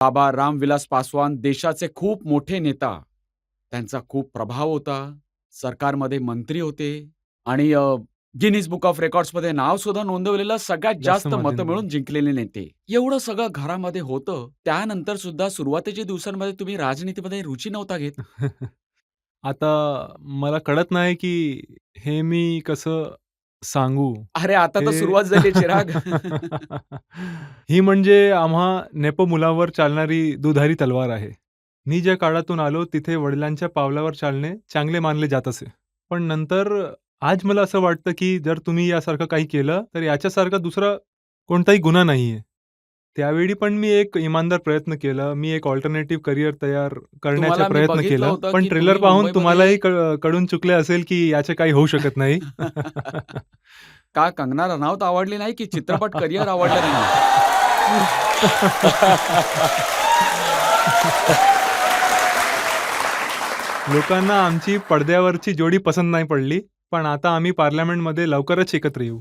बाबा रामविलास पासवान देशाचे खूप मोठे नेता. त्यांचा खूप प्रभाव होता. सरकारमध्ये मंत्री होते आणि गिनीज बुक ऑफ रेकॉर्ड्समध्ये नाव सुद्धा नोंदवलेलं सगळ्यात जास्त जास्त मतं मतांनी. मिळवून जिंकलेले नेते. एवढं सगळं घरामध्ये होतं. त्यानंतर सुद्धा सुरुवातीच्या दिवसांमध्ये तुम्ही राजनीतीमध्ये रुची नव्हता घेत. आता मला कळत नाही, की हे मी कसं सांगू? अरे, आता तर हे सुरुवात झाली चिराग. ही म्हणजे आम्हा नेप मुलावर चालणारी दुधारी तलवार आहे. मी ज्या काळातून आलो तिथे वडिलांच्या पावलावर चालणे चांगले मानले जात असे. पण नंतर आज मला असं वाटतं, की जर तुम्ही यासारखं काही केलं, तर याच्यासारखा दुसरा कोणताही गुन्हा नाहीये. त्यावेळी पण मी एक इमानदार प्रयत्न केला. मी एक अल्टरनेटिव्ह करियर तयार करण्याचा तुम्हाला मी प्रयत्न बघितलं केला. होतं, पण की ट्रेलर तुम्ही पाहून मुंबईमध्ये तुम्हालाही कळून चुकले असेल, की याचे काही होऊ शकत नाही. का कंगना रनौत आवडली नाही, की चित्रपट करियर आवडलं नाही? लोकांना आमची पडद्यावरची जोडी पसंत नाही पडली. पण आता आम्ही पार्लमेंटमध्ये लवकरच एकत्र येऊ.